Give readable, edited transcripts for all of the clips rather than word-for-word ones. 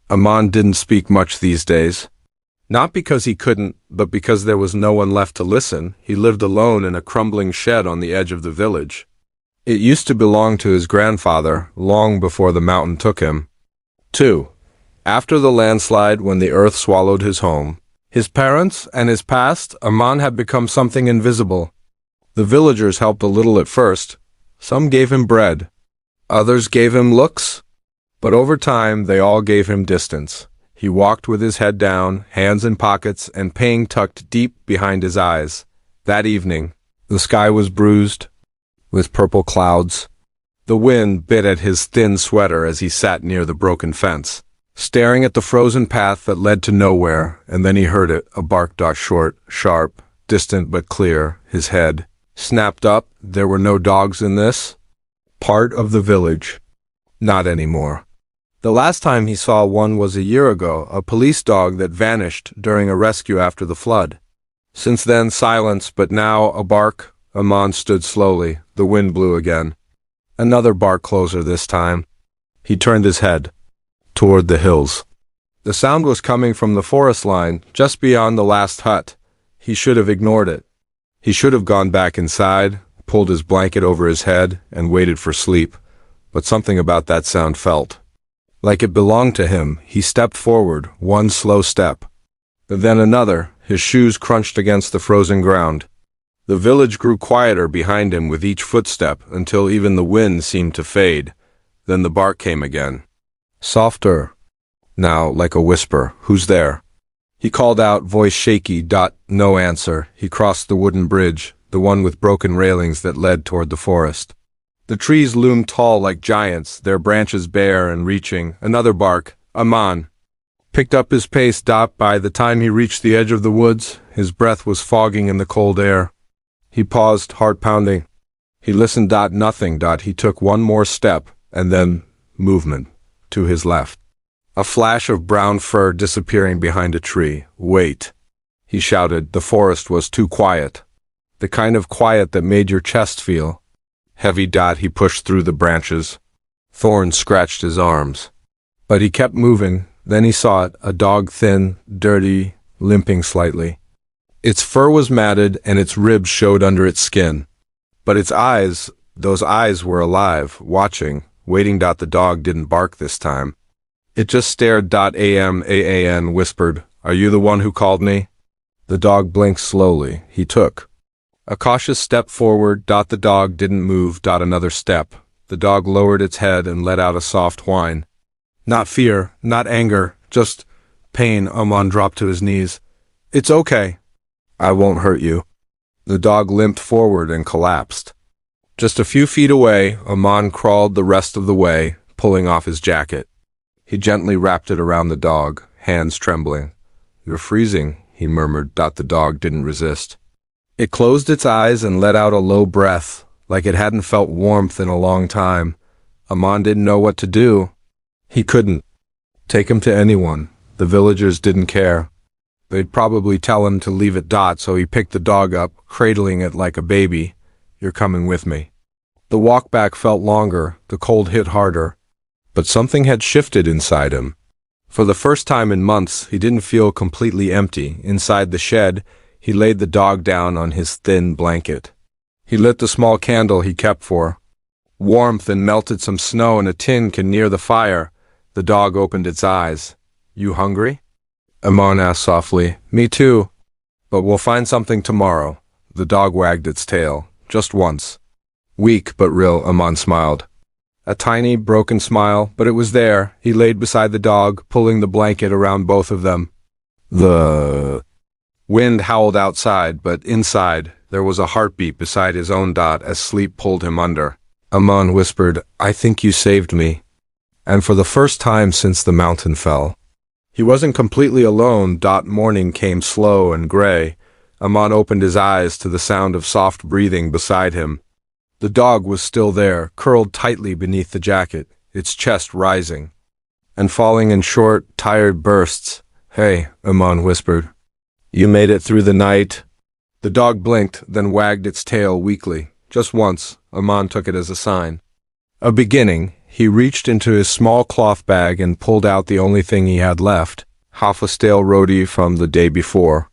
Aman didn't speak much these days. Not because he couldn't, but because there was no one left to listen. He lived alone in a crumbling shed on the edge of the village. It used to belong to his grandfather, long before the mountain took him. 2. After the landslide, when the earth swallowed his home, his parents and his past, Aman had become something invisible. The villagers helped a little at first. Some gave him bread. Others gave him looks. But over time, they all gave him distance. He walked with his head down, hands in pockets, and pain tucked deep behind his eyes. That evening, the sky was bruised, with purple clouds. The wind bit at his thin sweater as he sat near the broken fence, staring at the frozen path that led to nowhere, and then he heard it, a bark. Short, sharp, distant but clear. His head snapped up. There were no dogs in this part of the village. Not anymore. The last time he saw one was a year ago, a police dog that vanished during a rescue after the flood. Since then, silence, but now a bark. Aman stood slowly. The wind blew again. Another bark, closer this time. He turned his head toward the hills. The sound was coming from the forest line, just beyond the last hut. He should have ignored it. He should have gone back inside, pulled his blanket over his head, and waited for sleep. But something about that sound felt like it belonged to him. He stepped forward, one slow step. Then another. His shoes crunched against the frozen ground. The village grew quieter behind him with each footstep, until even the wind seemed to fade. Then the bark came again. Softer. Now, like a whisper. Who's there? He called out, voice shaky. No answer. He crossed the wooden bridge, the one with broken railings that led toward the forest. The trees loomed tall like giants, their branches bare and reaching. Another bark. Aman picked up his pace. By the time he reached the edge of the woods, his breath was fogging in the cold air. He paused, heart pounding. He listened. Nothing. He took one more step, and then movement to his left. A flash of brown fur disappearing behind a tree. Wait, he shouted. The forest was too quiet. The kind of quiet that made your chest feel heavy. He pushed through the branches. Thorns scratched his arms. But he kept moving. Then he saw it, a dog, thin, dirty, limping slightly. Its fur was matted and its ribs showed under its skin. But its eyes, those eyes were alive, watching, waiting. The dog didn't bark this time. It just stared. Aman whispered, "Are you the one who called me?" The dog blinked slowly. He took a cautious step forward. The dog didn't move. Another step. The dog lowered its head and let out a soft whine. Not fear, not anger, just pain. Aman dropped to his knees. "It's okay. I won't hurt you." The dog limped forward and collapsed. Just a few feet away, Aman crawled the rest of the way, pulling off his jacket. He gently wrapped it around the dog, hands trembling. "You're freezing," he murmured. The dog didn't resist. It closed its eyes and let out a low breath, like it hadn't felt warmth in a long time. Aman didn't know what to do. He couldn't take him to anyone. The villagers didn't care. They'd probably tell him to leave it. So he picked the dog up, cradling it like a baby. "You're coming with me." The walk back felt longer, the cold hit harder. But something had shifted inside him. For the first time in months, he didn't feel completely empty. Inside the shed, he laid the dog down on his thin blanket. He lit the small candle he kept for warmth and melted some snow in a tin can near the fire. The dog opened its eyes. "You hungry?" Aman asked softly. "Me too. But we'll find something tomorrow." The dog wagged its tail. Just once. Weak but real. Aman smiled. A tiny, broken smile, but it was there. He laid beside the dog, pulling the blanket around both of them. The wind howled outside, but inside, there was a heartbeat beside his own. As sleep pulled him under. Aman whispered, "I think you saved me." And for the first time since the mountain fell, he wasn't completely alone. Morning came slow and gray. Aman opened his eyes to the sound of soft breathing beside him. The dog was still there, curled tightly beneath the jacket, its chest rising and falling in short, tired bursts. "Hey," Aman whispered. "You made it through the night?" The dog blinked, then wagged its tail weakly. Just once. Aman took it as a sign. A beginning. He reached into his small cloth bag and pulled out the only thing he had left, half a stale roti from the day before.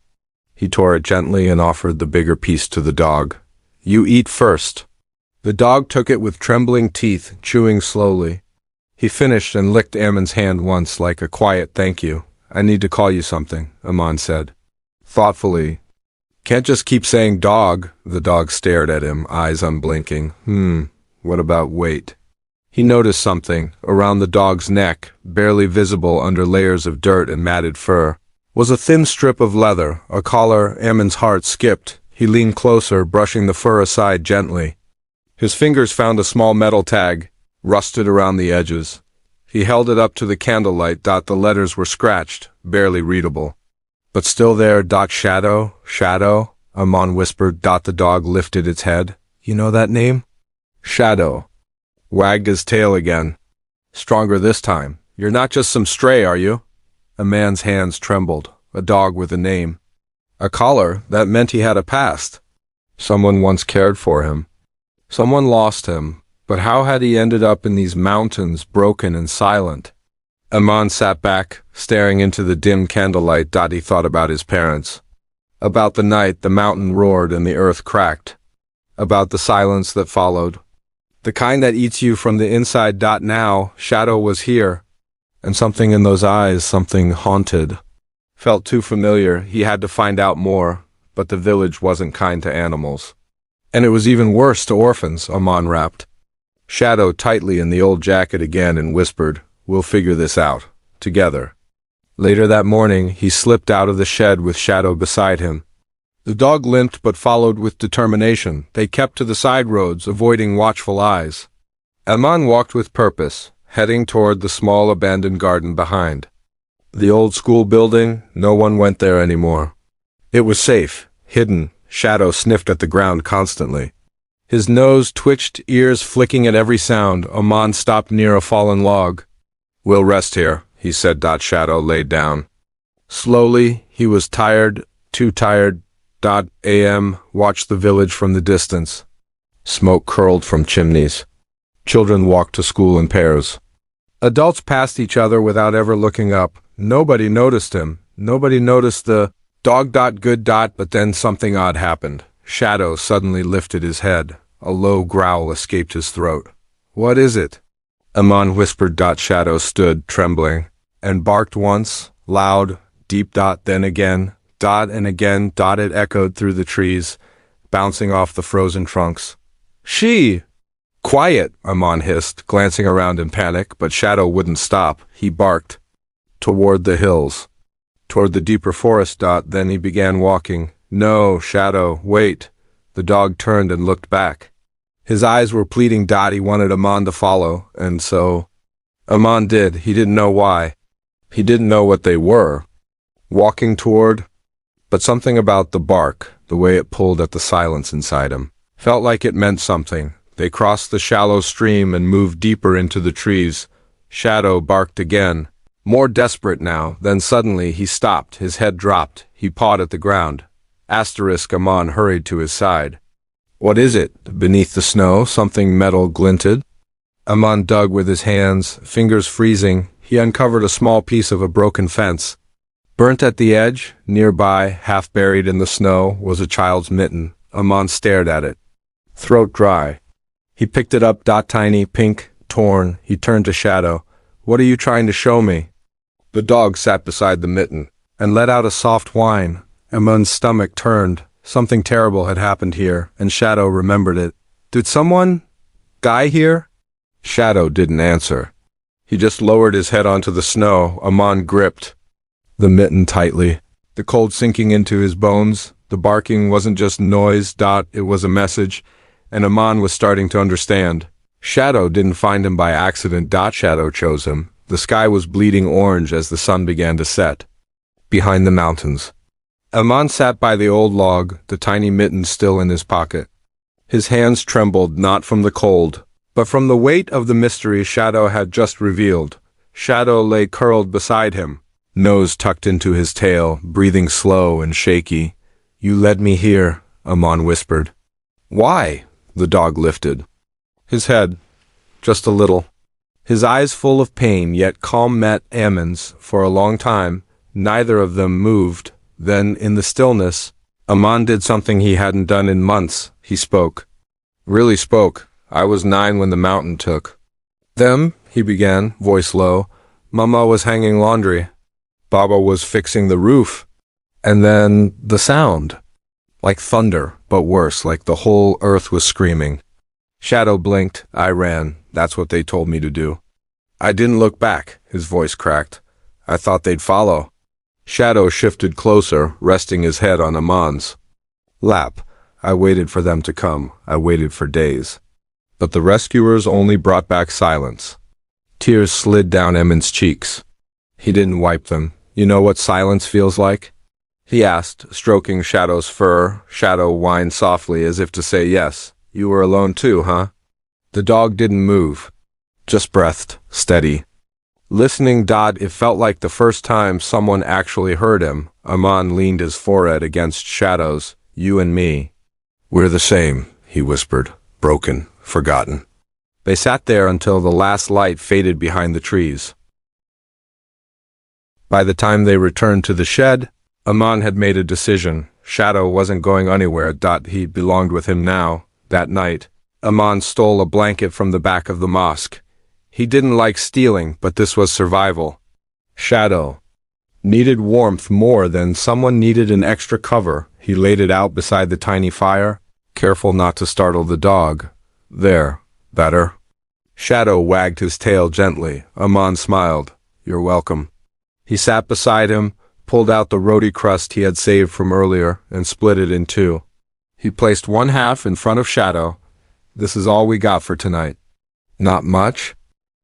He tore it gently and offered the bigger piece to the dog. "You eat first." The dog took it with trembling teeth, chewing slowly. He finished and licked Ammon's hand once like a quiet thank you. "I need to call you something," Ammon said. Thoughtfully. "Can't just keep saying dog." The dog stared at him, eyes unblinking. What about weight? He noticed something. Around the dog's neck, barely visible under layers of dirt and matted fur, was a thin strip of leather, a collar. Ammon's heart skipped. He leaned closer, brushing the fur aside gently. His fingers found a small metal tag, rusted around the edges. He held it up to the candlelight. The letters were scratched, barely readable. "But still there. Shadow, Shadow," Ammon whispered. The dog lifted its head. "You know that name?" Shadow wagged his tail again. Stronger this time. "You're not just some stray, are you?" A man's hands trembled. A dog with a name. A collar. That meant he had a past. Someone once cared for him. Someone lost him. But how had he ended up in these mountains, broken and silent? Ammon sat back, staring into the dim candlelight. He thought about his parents. About the night the mountain roared and the earth cracked. About the silence that followed. The kind that eats you from the inside. Now, Shadow was here. And something in those eyes, something haunted, felt too familiar. He had to find out more, but the village wasn't kind to animals. And it was even worse to orphans, Ammon rapped Shadow tightly in the old jacket again and whispered, "We'll figure this out. Together." Later that morning, he slipped out of the shed with Shadow beside him. The dog limped but followed with determination. They kept to the side roads, avoiding watchful eyes. Ammon walked with purpose, heading toward the small abandoned garden behind. The old school building, no one went there anymore. It was safe, hidden. Shadow sniffed at the ground constantly. His nose twitched, ears flicking at every sound. Ammon stopped near a fallen log. "We'll rest here," he said. Shadow laid down. Slowly, he was tired, too tired. AM watched the village from the distance. Smoke curled from chimneys. Children walked to school in pairs. Adults passed each other without ever looking up. Nobody noticed him. Nobody noticed the dog. Good. But then something odd happened. Shadow suddenly lifted his head. A low growl escaped his throat. "What is it?" Ammon whispered. Shadow stood, trembling, and barked once, loud, deep. Then again. And again. It echoed through the trees, bouncing off the frozen trunks. "She!" "Quiet!" Ammon hissed, glancing around in panic, but Shadow wouldn't stop. He barked. Toward the hills. Toward the deeper forest. Then he began walking. "No, Shadow, wait." The dog turned and looked back. His eyes were pleading. He wanted Ammon to follow, and so Ammon did. He didn't know why. He didn't know what they were walking toward. But something about the bark, the way it pulled at the silence inside him, felt like it meant something. They crossed the shallow stream and moved deeper into the trees. Shadow barked again, more desperate now. Then suddenly he stopped, his head dropped. He pawed at the ground. Ammon hurried to his side. "What is it?" Beneath the snow, something metal glinted. Ammon dug with his hands, fingers freezing. He uncovered a small piece of a broken fence. Burnt at the edge, nearby, half buried in the snow, was a child's mitten. Ammon stared at it, throat dry. He picked it up. Tiny, pink, torn. He turned to Shadow. "What are you trying to show me?" The dog sat beside the mitten and let out a soft whine. Ammon's stomach turned. Something terrible had happened here, and Shadow remembered it. "Did someone die here?" Shadow didn't answer. He just lowered his head onto the snow. Ammon gripped the mitten tightly, the cold sinking into his bones. The barking wasn't just noise. It was a message, and Ammon was starting to understand. Shadow didn't find him by accident. Shadow chose him. The sky was bleeding orange as the sun began to set. Behind the mountains. Ammon sat by the old log, the tiny mitten still in his pocket. His hands trembled, not from the cold, but from the weight of the mystery Shadow had just revealed. Shadow lay curled beside him, nose tucked into his tail, breathing slow and shaky. "You led me here," Ammon whispered. "Why?" The dog lifted his head, just a little. His eyes full of pain, yet calm, met Ammon's. For a long time, neither of them moved. Then, in the stillness, Ammon did something he hadn't done in months. He spoke. Really spoke. I was 9 when the mountain took them, he began, voice low. Mama was hanging laundry. Baba was fixing the roof. And then the sound. Like thunder, but worse, like the whole earth was screaming. Shadow blinked. I ran. That's what they told me to do. I didn't look back. His voice cracked. I thought they'd follow. Shadow shifted closer, resting his head on Ammon's lap. I waited for them to come. I waited for days. But the rescuers only brought back silence. Tears slid down Ammon's cheeks. He didn't wipe them. You know what silence feels like? He asked, stroking Shadow's fur. Shadow whined softly as if to say yes. You were alone too, huh? The dog didn't move. Just breathed, steady. Listening. It felt like the first time someone actually heard him. Ammon leaned his forehead against Shadow's. You and me. We're the same, he whispered. Broken, forgotten. They sat there until the last light faded behind the trees. By the time they returned to the shed, Ammon had made a decision. Shadow wasn't going anywhere. He belonged with him now. That night, Ammon stole a blanket from the back of the mosque. He didn't like stealing, but this was survival. Shadow needed warmth more than someone needed an extra cover. He laid it out beside the tiny fire, careful not to startle the dog. There, better. Shadow wagged his tail gently. Ammon smiled. You're welcome. He sat beside him, pulled out the roti crust he had saved from earlier, and split it in two. He placed one half in front of Shadow. This is all we got for tonight. Not much?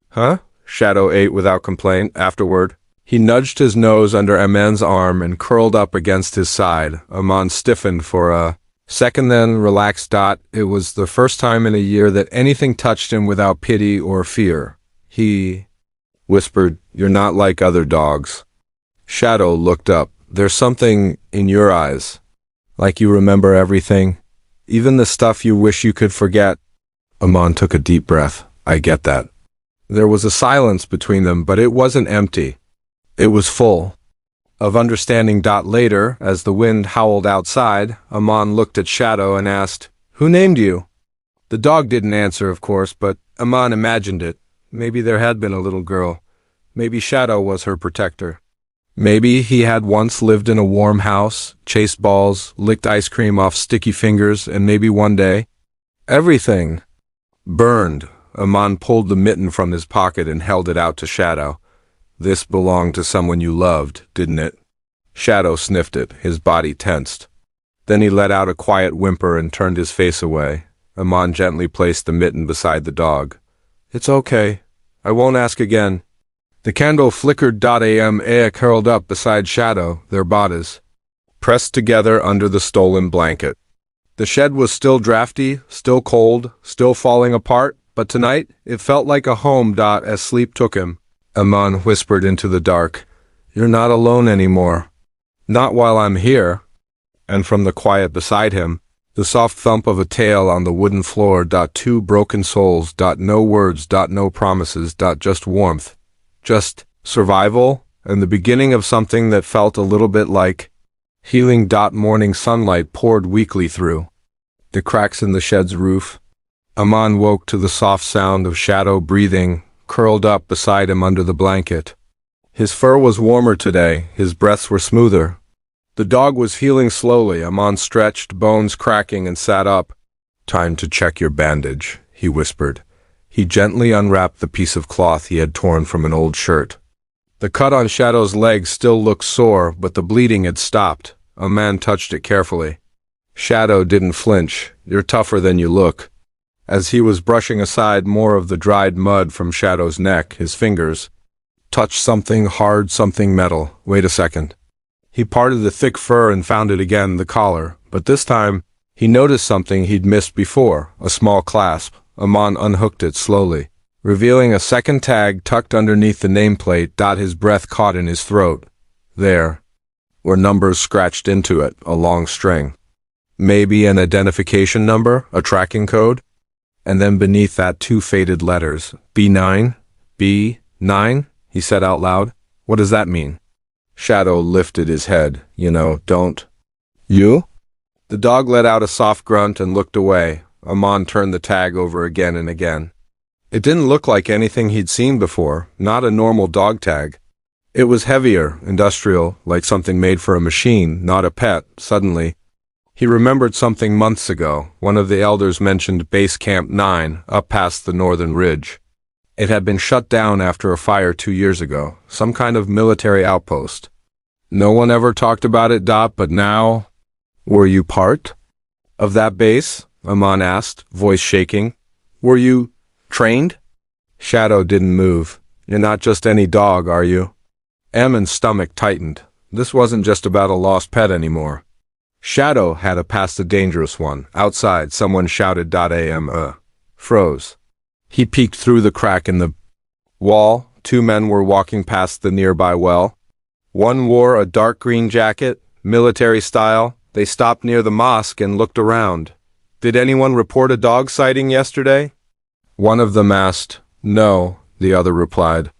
Huh? Shadow ate without complaint. Afterward, he nudged his nose under Ammon's arm and curled up against his side. Ammon stiffened for a second, then relaxed. It was the first time in a year that anything touched him without pity or fear. He whispered, You're not like other dogs. Shadow looked up. There's something in your eyes. Like you remember everything. Even the stuff you wish you could forget. Ammon took a deep breath. I get that. There was a silence between them, but it wasn't empty. It was full of understanding. Later, as the wind howled outside, Ammon looked at Shadow and asked, Who named you? The dog didn't answer, of course, but Ammon imagined it. Maybe there had been a little girl. Maybe Shadow was her protector. Maybe he had once lived in a warm house, chased balls, licked ice cream off sticky fingers, and maybe one day, everything burned. Ammon pulled the mitten from his pocket and held it out to Shadow. This belonged to someone you loved, didn't it? Shadow sniffed it, his body tensed. Then he let out a quiet whimper and turned his face away. Ammon gently placed the mitten beside the dog. It's okay. I won't ask again. The candle flickered. Aya curled up beside Shadow, their bodies pressed together under the stolen blanket. The shed was still drafty, still cold, still falling apart, but tonight it felt like a home. As sleep took him, Ammon whispered into the dark, You're not alone anymore. Not while I'm here. And from the quiet beside him, the soft thump of a tail on the wooden floor. Two broken souls. No words. No promises. Just warmth. Just survival, and the beginning of something that felt a little bit like healing. Morning sunlight poured weakly through the cracks in the shed's roof. Ammon woke to the soft sound of Shadow breathing, curled up beside him under the blanket. His fur was warmer today, his breaths were smoother. The dog was healing slowly. Ammon stretched, bones cracking, and sat up. Time to check your bandage, he whispered. He gently unwrapped the piece of cloth he had torn from an old shirt. The cut on Shadow's leg still looked sore, but the bleeding had stopped. Ammon touched it carefully. Shadow didn't flinch. You're tougher than you look. As he was brushing aside more of the dried mud from Shadow's neck, his fingers touched something hard, something metal. Wait a second. He parted the thick fur and found it again, the collar, but this time he noticed something he'd missed before, a small clasp. Ammon unhooked it slowly, revealing a second tag tucked underneath the nameplate. His breath caught in his throat. There were numbers scratched into it, a long string. Maybe an identification number, a tracking code? And then beneath that, 2 faded letters, B9, B9, he said out loud. What does that mean? Shadow lifted his head. Don't. You? The dog let out a soft grunt and looked away. Amon turned the tag over again and again. It didn't look like anything he'd seen before, not a normal dog tag. It was heavier, industrial, like something made for a machine, not a pet. Suddenly, he remembered something months ago. One of the elders mentioned Base Camp 9, up past the northern ridge. It had been shut down after a fire 2 years ago, some kind of military outpost. No one ever talked about it, but now... Were you part of that base? Amon asked, voice shaking. Were you trained? Shadow didn't move. You're not just any dog, are you? Ammon's stomach tightened. This wasn't just about a lost pet anymore. Shadow had a past a dangerous one. Outside, someone shouted froze. He peeked through the crack in the wall. 2 men were walking past the nearby well. One wore a dark green jacket, military style. They stopped near the mosque and looked around. Did anyone report a dog sighting yesterday? One of them asked. No, the other replied.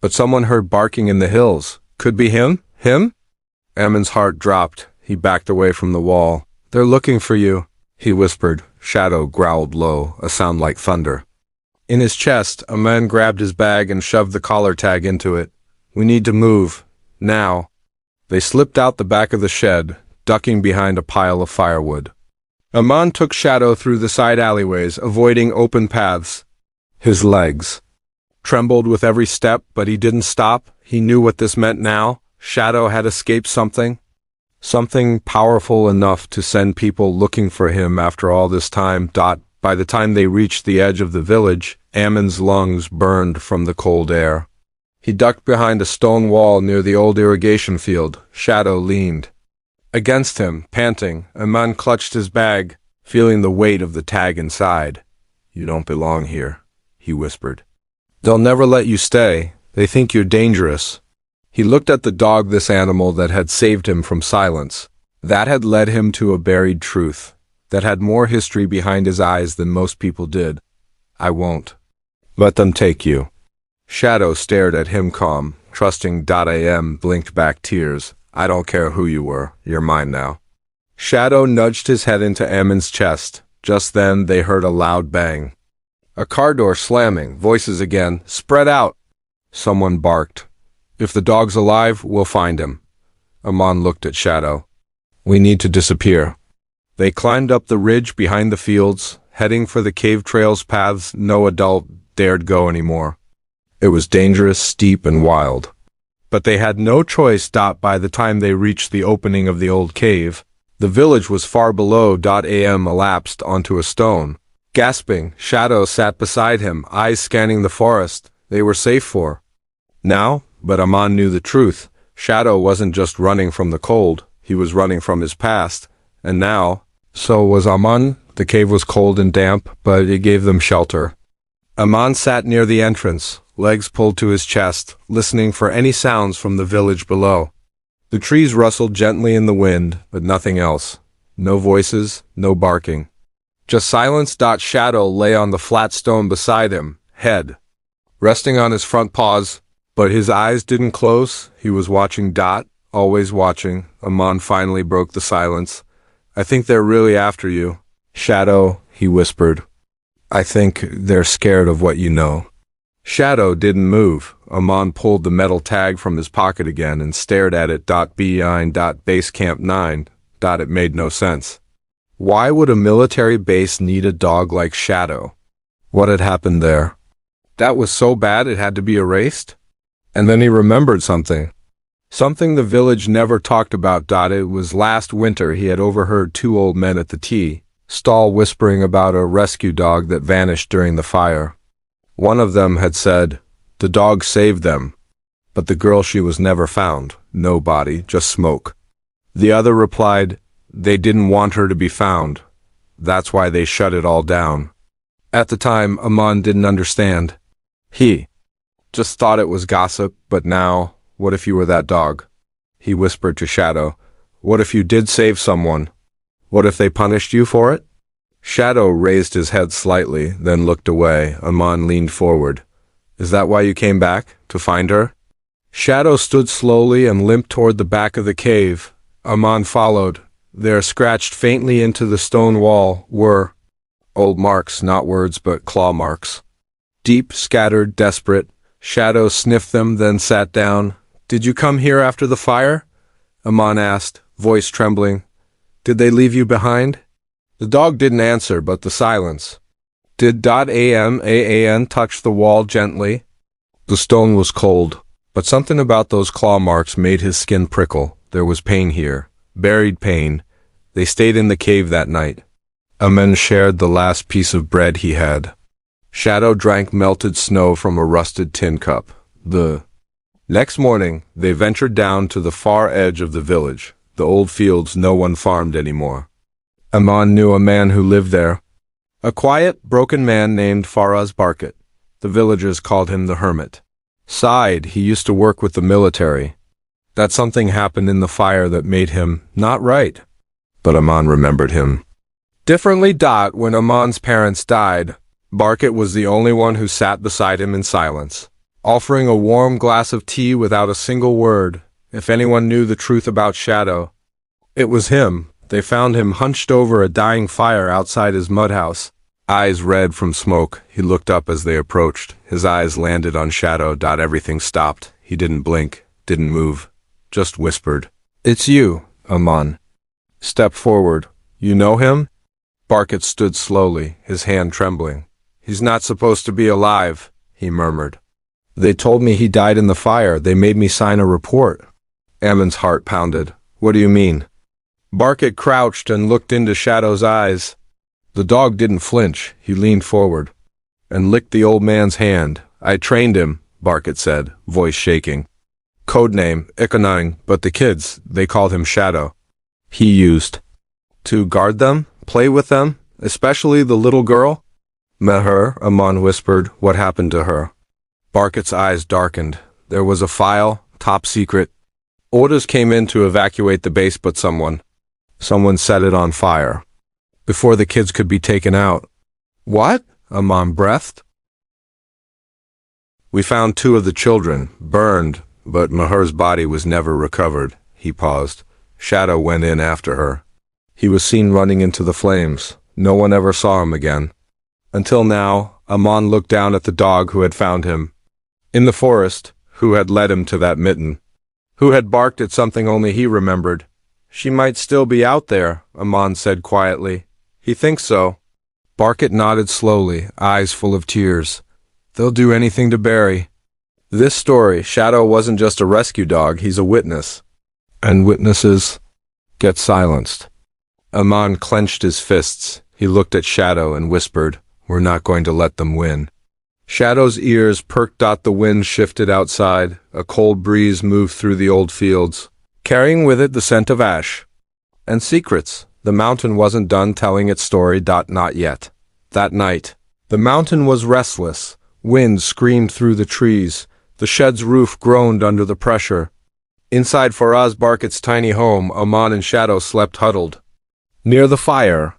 But someone heard barking in the hills. Could be him? Him? Ammon's heart dropped. He backed away from the wall. They're looking for you, he whispered. Shadow growled low, a sound like thunder. In his chest, a man grabbed his bag and shoved the collar tag into it. We need to move. Now. They slipped out the back of the shed, ducking behind a pile of firewood. Amon took Shadow through the side alleyways, avoiding open paths. His legs trembled with every step, but he didn't stop. He knew what this meant now. Shadow had escaped something powerful enough to send people looking for him after all this time. By the time they reached the edge of the village, Ammon's lungs burned from the cold air. He ducked behind a stone wall near the old irrigation field. Shadow leaned against him, panting. Amon clutched his bag, feeling the weight of the tag inside. You don't belong here, he whispered. They'll never let you stay. They think you're dangerous. He looked at the dog, this animal that had saved him from silence, that had led him to a buried truth, that had more history behind his eyes than most people did. I won't let them take you. Shadow stared at him calm, trusting. Am blinked back tears. I don't care who you were, you're mine now. Shadow nudged his head into Ammon's chest. Just then they heard a loud bang. A car door slamming, voices again. Spread out! Someone barked. If the dog's alive, we'll find him. Amon looked at Shadow. We need to disappear. They climbed up the ridge behind the fields, heading for the cave trail's paths no adult dared go anymore. It was dangerous, steep, and wild. But they had no choice. By the time they reached the opening of the old cave, the village was far below. Am elapsed onto a stone. Gasping, Shadow sat beside him, eyes scanning the forest. They were safe for now, but Amon knew the truth. Shadow wasn't just running from the cold, he was running from his past. And now, so was Amon. The cave was cold and damp, but it gave them shelter. Amon sat near the entrance, legs pulled to his chest, listening for any sounds from the village below. The trees rustled gently in the wind, but nothing else. No voices, no barking. Just silence. Shadow lay on the flat stone beside him, head resting on his front paws, but his eyes didn't close. He was watching. Always watching. Amon finally broke the silence. I think they're really after you. Shadow, he whispered. I think they're scared of what you know. Shadow didn't move. Amon pulled the metal tag from his pocket again and stared at it. Behind Base Camp 9. It made no sense. Why would a military base need a dog like Shadow? What had happened there? That was so bad it had to be erased? And then he remembered something. Something the village never talked about. It was last winter he had overheard 2 old men at the tea stall whispering about a rescue dog that vanished during the fire. One of them had said, the dog saved them, but the girl, she was never found. No body, just smoke. The other replied, they didn't want her to be found. That's why they shut it all down. At the time, Amon didn't understand. He just thought it was gossip, but now, what if you were that dog? He whispered to Shadow. What if you did save someone? What if they punished you for it? Shadow raised his head slightly, then looked away. Amon leaned forward. Is that why you came back? To find her? Shadow stood slowly and limped toward the back of the cave. Aman followed. There, scratched faintly into the stone wall, were old marks, not words but claw marks. Deep, scattered, desperate. Shadow sniffed them, then sat down. Did you come here after the fire? Aman asked, voice trembling. Did they leave you behind? The dog didn't answer, but the silence. Did Aman touch the wall gently? The stone was cold, but something about those claw marks made his skin prickle. There was pain here, buried pain. They stayed in the cave that night. Aman shared the last piece of bread he had. Shadow drank melted snow from a rusted tin cup. The next morning, they ventured down to the far edge of the village, the old fields no one farmed anymore. Aman knew a man who lived there. A quiet, broken man named Faraz Barkat. The villagers called him the Hermit. Sighed, he used to work with the military. That something happened in the fire that made him not right. But Aman remembered him differently. When Aman's parents died, Barkat was the only one who sat beside him in silence, offering a warm glass of tea without a single word. If anyone knew the truth about Shadow, it was him. They found him hunched over a dying fire outside his mud house, eyes red from smoke. He looked up as they approached. His eyes landed on Shadow. Everything stopped. He didn't blink, didn't move, just whispered, "It's you, Aman." Step forward. You know him? Barkat stood slowly, his hand trembling. He's not supposed to be alive, he murmured. They told me he died in the fire. They made me sign a report. Aman's heart pounded. What do you mean? Barkat crouched and looked into Shadow's eyes. The dog didn't flinch. He leaned forward and licked the old man's hand. I trained him, Barkat said, voice shaking. Codename, Ikonang, but the kids, they called him Shadow. He used to guard them, play with them, especially the little girl. Meher, Aman whispered. What happened to her? Barkat's eyes darkened. There was a file, top secret. Orders came in to evacuate the base, but someone set it on fire before the kids could be taken out. What? Aman breathed. We found 2 of the children, burned, but Meher's body was never recovered. He paused. Shadow went in after her. He was seen running into the flames. No one ever saw him again. Until now, Aman looked down at the dog who had found him in the forest, who had led him to that mitten, who had barked at something only he remembered. She might still be out there, Aman said quietly. He thinks so. Barkat nodded slowly, eyes full of tears. They'll do anything to bury. This story, Shadow wasn't just a rescue dog, he's a witness. And witnesses get silenced. Aman clenched his fists. He looked at Shadow and whispered, We're not going to let them win. Shadow's ears perked. The wind shifted outside. A cold breeze moved through the old fields, carrying with it the scent of ash and secrets. The mountain wasn't done telling its story. Not yet. That night, the mountain was restless. Wind screamed through the trees. The shed's roof groaned under the pressure. Inside Faraz Barkat's tiny home, Aman and Shadow slept huddled near the fire.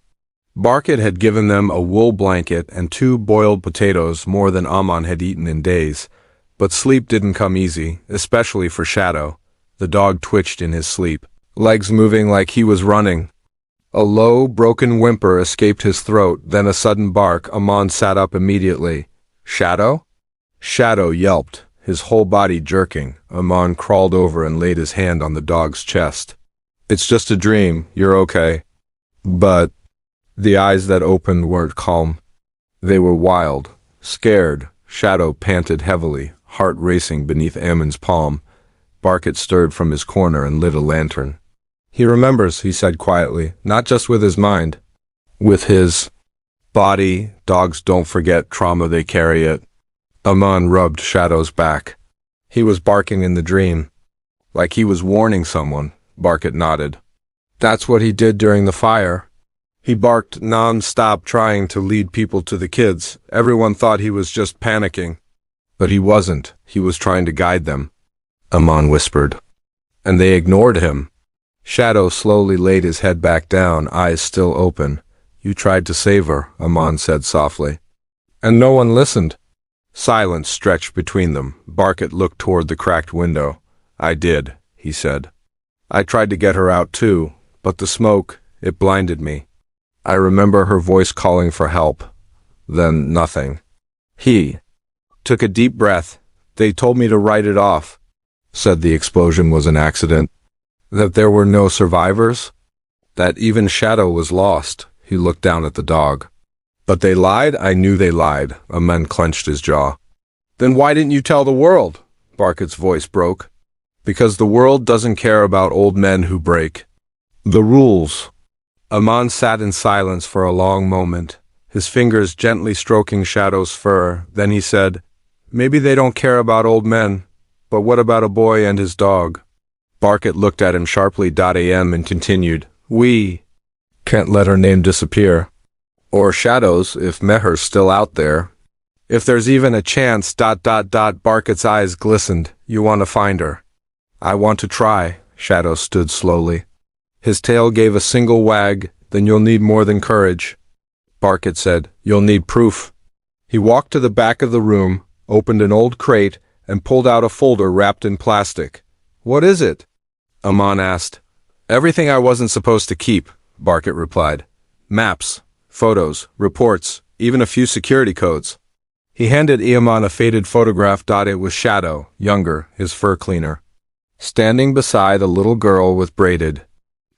Barkat had given them a wool blanket and 2 boiled potatoes, more than Aman had eaten in days. But sleep didn't come easy, especially for Shadow. The dog twitched in his sleep, legs moving like he was running. A low, broken whimper escaped his throat, then a sudden bark. Aman sat up immediately. Shadow? Shadow yelped, his whole body jerking. Aman crawled over and laid his hand on the dog's chest. It's just a dream, you're okay. But the eyes that opened weren't calm. They were wild, scared. Shadow panted heavily, heart racing beneath Aman's palm. Barkat stirred from his corner and lit a lantern. He remembers, he said quietly, not just with his mind. With his body. Dogs don't forget trauma, they carry it. Aman rubbed Shadow's back. He was barking in the dream, like he was warning someone. Barkat nodded. That's what he did during the fire. He barked non-stop, trying to lead people to the kids. Everyone thought he was just panicking. But he wasn't. He was trying to guide them. Aman whispered. And they ignored him. Shadow slowly laid his head back down, eyes still open. You tried to save her, Aman said softly. And no one listened. Silence stretched between them. Barkett looked toward the cracked window. "I did," he said. "I tried to get her out too, but the smoke, it blinded me. I remember her voice calling for help. Then nothing." He took a deep breath. "They told me to write it off. Said the explosion was an accident. That there were no survivors. That even Shadow was lost." He looked down at the dog. "But they lied? I knew they lied." Aman clenched his jaw. "Then why didn't you tell the world?" Barkett's voice broke. "Because the world doesn't care about old men who break the rules." Aman sat in silence for a long moment, his fingers gently stroking Shadow's fur. Then he said, "Maybe they don't care about old men, but what about a boy and his dog?" Barkett looked at him sharply. "Am and continued, "We can't let her name disappear. Or Shadow's, if Meher's still out there. If there's even a chance, Barkett's eyes glistened. "You want to find her?" "I want to try." Shadow stood slowly. His tail gave a single wag. "Then you'll need more than courage." Barkett said, "You'll need proof." He walked to the back of the room, opened an old crate, and pulled out a folder wrapped in plastic. "What is it?" Aman asked. "Everything I wasn't supposed to keep," Barkett replied. "Maps, photos, reports, even a few security codes." He handed Aman a faded photograph. It was Shadow, younger, his fur cleaner, standing beside a little girl with braided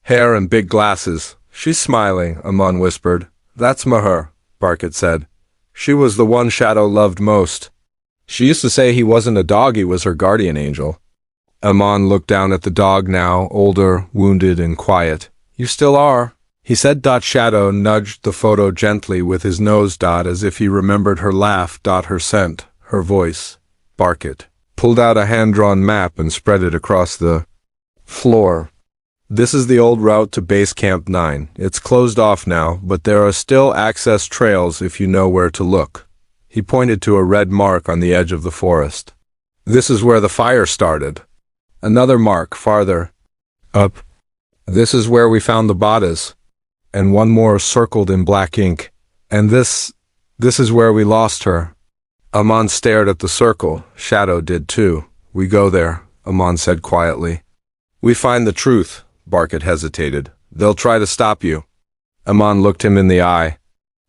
hair and big glasses. "She's smiling," Aman whispered. "That's Meher," Barkett said. "She was the one Shadow loved most. She used to say he wasn't a dog, he was her guardian angel." Aman looked down at the dog now, older, wounded, and quiet. "You still are," he said. Shadow nudged the photo gently with his nose. As if he remembered her laugh. Her scent, her voice. Barkett pulled out a hand-drawn map and spread it across the floor. "This is the old route to Base Camp 9. It's closed off now, but there are still access trails if you know where to look." He pointed to a red mark on the edge of the forest. "This is where the fire started." Another mark farther up. "This is where we found the bodies." And one more circled in black ink. "And this is where we lost her." Aman stared at the circle. Shadow did too. "We go there," Aman said quietly. "We find the truth." Barkett hesitated. "They'll try to stop you." Aman looked him in the eye.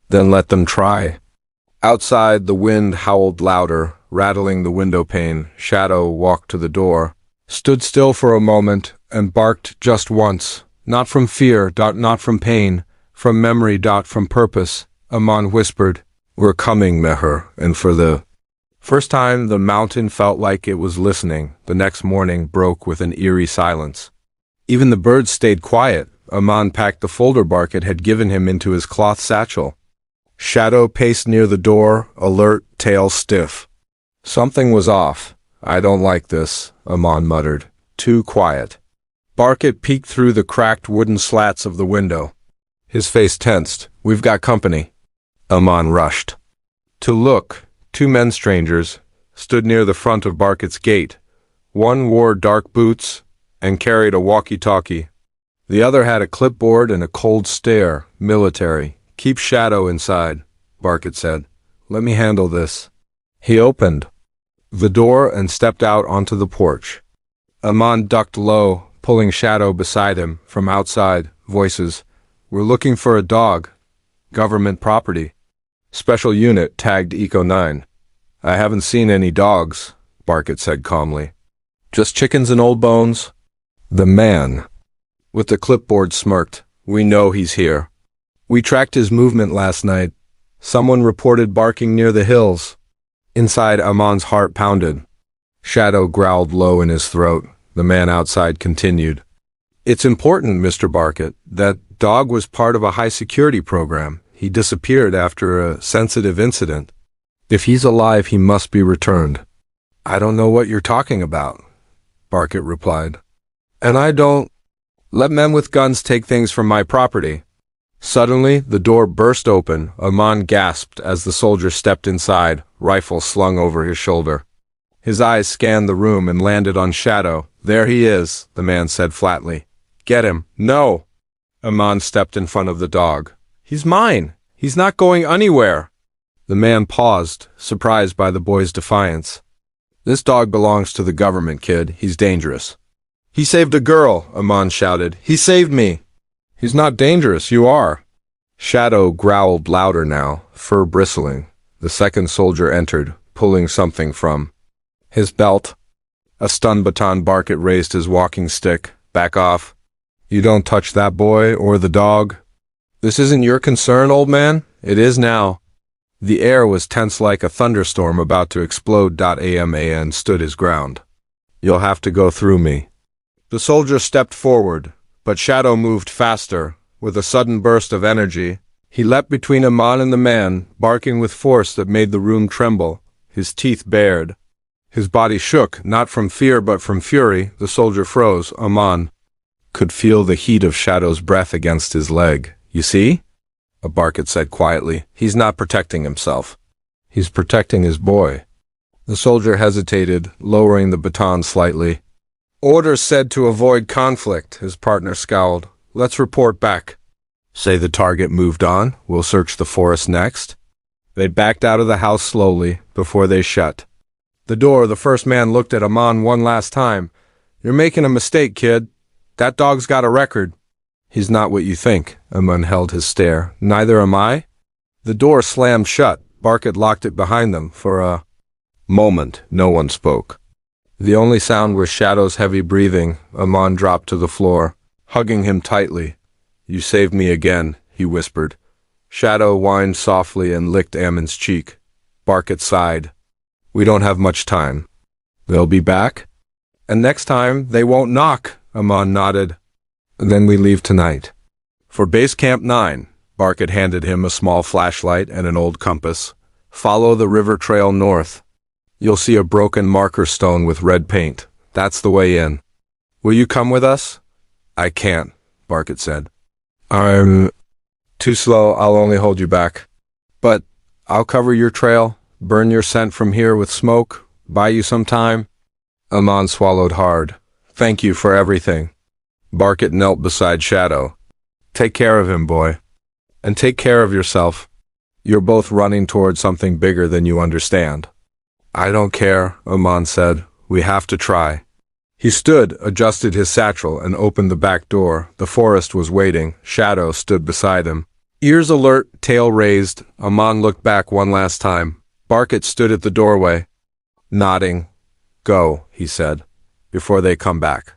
"Then let them try." Outside, the wind howled louder, rattling the window pane. Shadow walked to the door, stood still for a moment, and barked just once. Not from fear, not from pain, from memory, from purpose. Aman whispered, "We're coming, Meher," and for the first time the mountain felt like it was listening. The next morning broke with an eerie silence. Even the birds stayed quiet. Aman packed the folder Barkett had given him into his cloth satchel. Shadow paced near the door, alert, tail stiff. Something was off. "I don't like this," Aman muttered. "Too quiet." Barkett peeked through the cracked wooden slats of the window. His face tensed. "We've got company." Aman rushed to look. Two men strangers stood near the front of Barkett's gate. One wore dark boots and carried a walkie-talkie. The other had a clipboard and a cold stare, military. "Keep Shadow inside," Barkett said. "Let me handle this." He opened the door and stepped out onto the porch. Aman ducked low, pulling Shadow beside him. From outside, voices. "We're looking for a dog. Government property. Special unit tagged Eco 9. "I haven't seen any dogs," Barkett said calmly. "Just chickens and old bones." The man with the clipboard smirked. "We know he's here. We tracked his movement last night. Someone reported barking near the hills." Inside, Aman's heart pounded. Shadow growled low in his throat. The man outside continued. "It's important, Mr. Barkett. That dog was part of a high-security program. He disappeared after a sensitive incident. If he's alive, he must be returned." "I don't know what you're talking about," Barkett replied. "And I don't let men with guns take things from my property." Suddenly, the door burst open. Aman gasped as the soldier stepped inside, rifle slung over his shoulder. His eyes scanned the room and landed on Shadow. "There he is," the man said flatly. "Get him." "No." Aman stepped in front of the dog. "He's mine. He's not going anywhere." The man paused, surprised by the boy's defiance. This dog belongs to the government, kid. He's dangerous. He saved a girl, Amon shouted. He saved me. He's not dangerous, you are. Shadow growled louder now, fur bristling. The second soldier entered, pulling something from his belt. A stunned baton. Barkett raised his walking stick. Back off. You don't touch that boy or the dog. This isn't your concern, old man. It is now. The air was tense like a thunderstorm about to explode. Aman stood his ground. You'll have to go through me. The soldier stepped forward, but Shadow moved faster. With a sudden burst of energy, he leapt between Amon and the man, barking with force that made the room tremble, his teeth bared. His body shook, not from fear but from fury. The soldier froze. Amon could feel the heat of Shadow's breath against his leg. You see? Barkett said quietly. He's not protecting himself. He's protecting his boy. The soldier hesitated, lowering the baton slightly. Orders said to avoid conflict, his partner scowled. Let's report back. Say the target moved on. We'll search the forest next. They backed out of the house slowly, before they shut the door. The first man looked at Amon one last time. You're making a mistake, kid. That dog's got a record. He's not what you think. Amon held his stare. Neither am I. The door slammed shut. Barkett locked it behind them. For a moment, no one spoke. The only sound was Shadow's heavy breathing. Amon dropped to the floor, hugging him tightly. You saved me again, he whispered. Shadow whined softly and licked Amon's cheek. Barkett sighed. We don't have much time. They'll be back? And next time, they won't knock, Amon nodded. Then we leave tonight. For Base Camp 9, Barkett handed him a small flashlight and an old compass. Follow the river trail north. You'll see a broken marker stone with red paint. That's the way in. Will you come with us? I can't, Barkett said. I'm too slow. I'll only hold you back. But I'll cover your trail, burn your scent from here with smoke, buy you some time. Amon swallowed hard. Thank you for everything. Barkett knelt beside Shadow. Take care of him, boy. And take care of yourself. You're both running toward something bigger than you understand. I don't care, Amon said. We have to try. He stood, adjusted his satchel, and opened the back door. The forest was waiting. Shadow stood beside him. Ears alert, tail raised, Amon looked back one last time. Barkett stood at the doorway, nodding. Go, he said, before they come back.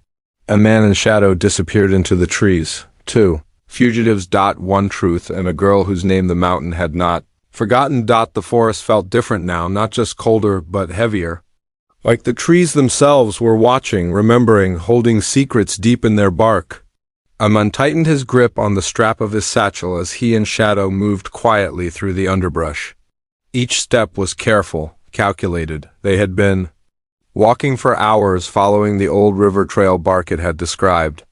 A man and Shadow disappeared into the trees. 2 fugitives. One truth, and a girl whose name the mountain had not forgotten. The forest felt different now, not just colder, but heavier. Like the trees themselves were watching, remembering, holding secrets deep in their bark. Amon tightened his grip on the strap of his satchel as he and Shadow moved quietly through the underbrush. Each step was careful, calculated. They had been walking for hours following the old river trail Barkett had described.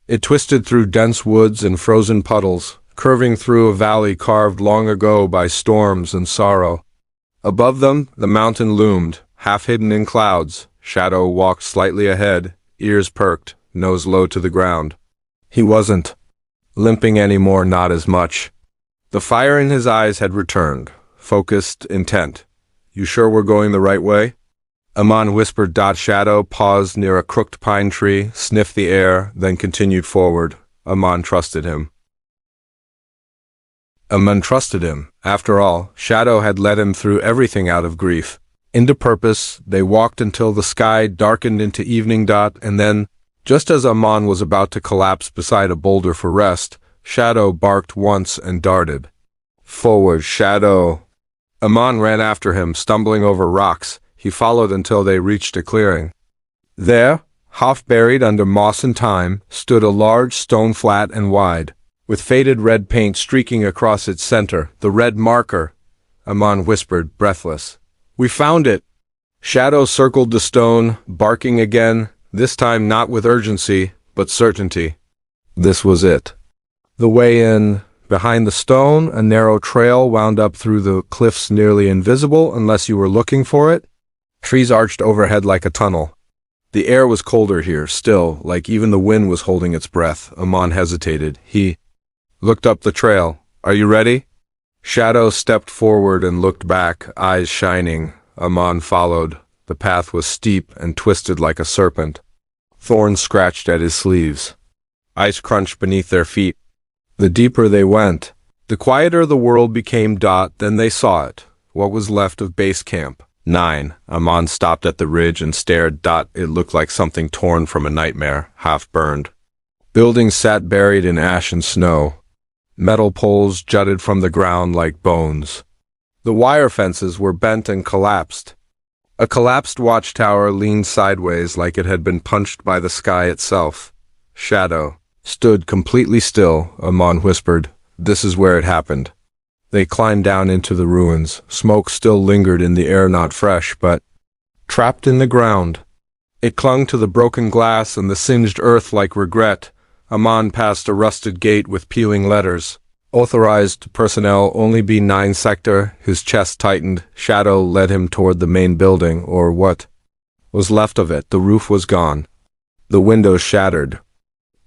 It twisted through dense woods and frozen puddles, curving through a valley carved long ago by storms and sorrow. Above them, the mountain loomed, half hidden in clouds. Shadow walked slightly ahead, ears perked, nose low to the ground. He wasn't limping anymore, not as much. The fire in his eyes had returned, focused, intent. You sure we're going the right way? Amon whispered. Shadow paused near a crooked pine tree, sniffed the air, then continued forward. Amon trusted him. After all, Shadow had led him through everything out of grief. Into purpose, they walked until the sky darkened into evening. And then, just as Amon was about to collapse beside a boulder for rest, Shadow barked once and darted. Forward, Shadow! Amon ran after him, stumbling over rocks. He followed until they reached a clearing. There, half buried under moss and thyme, stood a large stone, flat and wide, with faded red paint streaking across its center. The red marker, Amon whispered, breathless. We found it! Shadow circled the stone, barking again, this time not with urgency, but certainty. This was it. The way in. Behind the stone, a narrow trail wound up through the cliffs, nearly invisible unless you were looking for it. Trees arched overhead like a tunnel. The air was colder here, still, like even the wind was holding its breath. Amon hesitated. He looked up the trail. Are you ready? Shadow stepped forward and looked back, eyes shining. Amon followed. The path was steep and twisted like a serpent. Thorns scratched at his sleeves. Ice crunched beneath their feet. The deeper they went, the quieter the world became. Then they saw it, what was left of base camp 9. Amon stopped at the ridge and stared. It looked like something torn from a nightmare, half burned. Buildings sat buried in ash and snow. Metal poles jutted from the ground like bones. The wire fences were bent and collapsed. A collapsed watchtower leaned sideways like it had been punched by the sky itself. Shadow stood completely still. Amon whispered, "This is where it happened." They climbed down into the ruins. Smoke still lingered in the air, not fresh, but trapped in the ground. It clung to the broken glass and the singed earth like regret. Amon passed a rusted gate with peeling letters. Authorized personnel only B9 sector. His chest tightened. Shadow led him toward the main building, or what was left of it. The roof was gone. The windows shattered.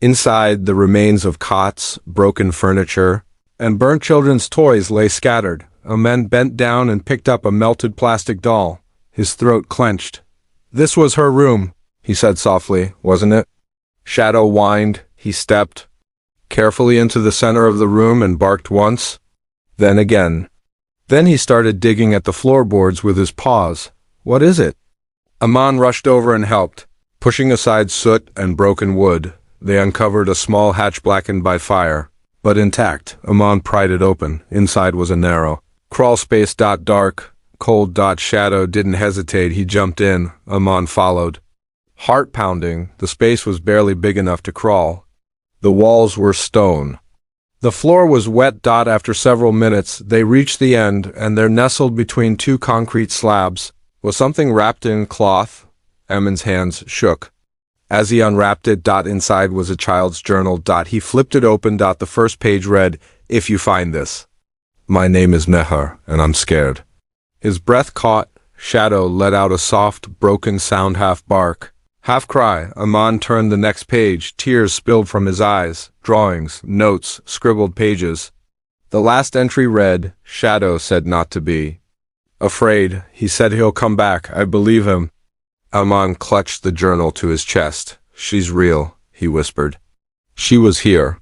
Inside, the remains of cots, broken furniture, and burnt children's toys lay scattered. A man bent down and picked up a melted plastic doll. His throat clenched. "This was her room," he said softly, "wasn't it?" Shadow whined. He stepped carefully into the center of the room and barked once, then again. Then he started digging at the floorboards with his paws. "What is it?" Amon rushed over and helped. Pushing aside soot and broken wood, they uncovered a small hatch blackened by fire, but intact. Amon pried it open. Inside was a narrow crawl space. Dark, cold. Shadow didn't hesitate. He jumped in. Amon followed. Heart pounding, the space was barely big enough to crawl. The walls were stone. The floor was wet. After several minutes, they reached the end, and there, nestled between two concrete slabs, was something wrapped in cloth. Eamon's hands shook. As he unwrapped it, inside was a child's journal. He flipped it open. The first page read, "If you find this, my name is Meher, and I'm scared." His breath caught. Shadow let out a soft, broken sound, half bark, half cry. Amon turned the next page. Tears spilled from his eyes. Drawings, notes, scribbled pages. The last entry read, "Shadow said not to be afraid. He said he'll come back. I believe him." Amon clutched the journal to his chest. "She's real," he whispered. "She was here."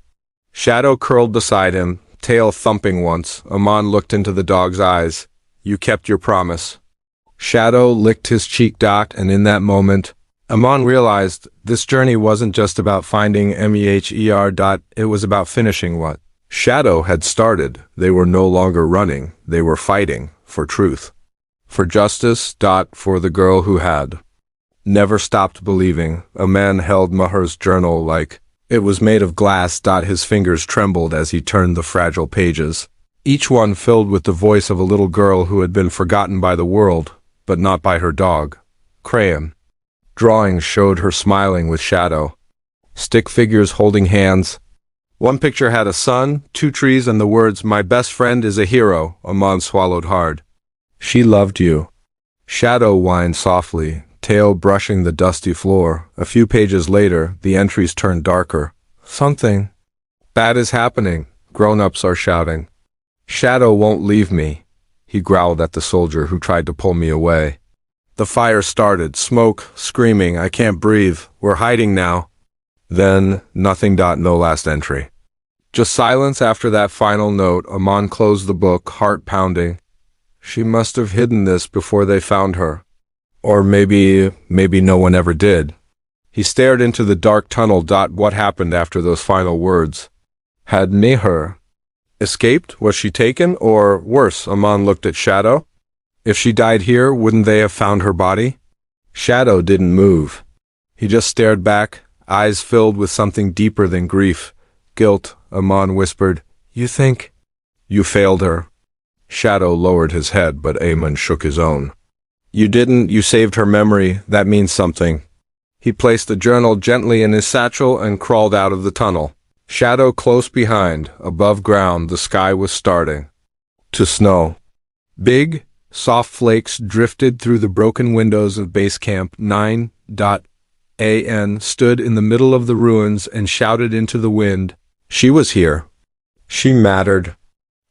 Shadow curled beside him, tail thumping once. Amon looked into the dog's eyes. "You kept your promise." Shadow licked his cheek. And in that moment, Amon realized this journey wasn't just about finding Meher. It was about finishing what Shadow had started. They were no longer running. They were fighting for truth, for justice. For the girl who had never stopped believing. A man held Meher's journal like it was made of glass. His fingers trembled as he turned the fragile pages, each one filled with the voice of a little girl who had been forgotten by the world, but not by her dog, Crayon. Drawings showed her smiling with Shadow. Stick figures holding hands. One picture had a sun, two trees, and the words, "My best friend is a hero." Amon swallowed hard. "She loved you." Shadow whined softly, tail brushing the dusty floor. A few pages later, the entries turned darker. "Something bad is happening. Grown-ups are shouting. Shadow won't leave me." He growled at the soldier who tried to pull me away. The fire started. Smoke, screaming, "I can't breathe. We're hiding now." Then, nothing. No last entry. Just silence after that final note. Amon closed the book, heart pounding. She must have hidden this before they found her. Or maybe no one ever did. He stared into the dark tunnel. What happened after those final words? Had Meher escaped? Was she taken? Or worse? Amon looked at Shadow. If she died here, wouldn't they have found her body? Shadow didn't move. He just stared back, eyes filled with something deeper than grief. Guilt. Amon whispered, "You think you failed her?" Shadow lowered his head, but Eamon shook his own. "You didn't. You saved her memory. That means something." He placed the journal gently in his satchel and crawled out of the tunnel. Shadow close behind. Above ground, the sky was starting to snow. Big, soft flakes drifted through the broken windows of Base Camp 9. An stood in the middle of the ruins and shouted into the wind. She was here. She mattered.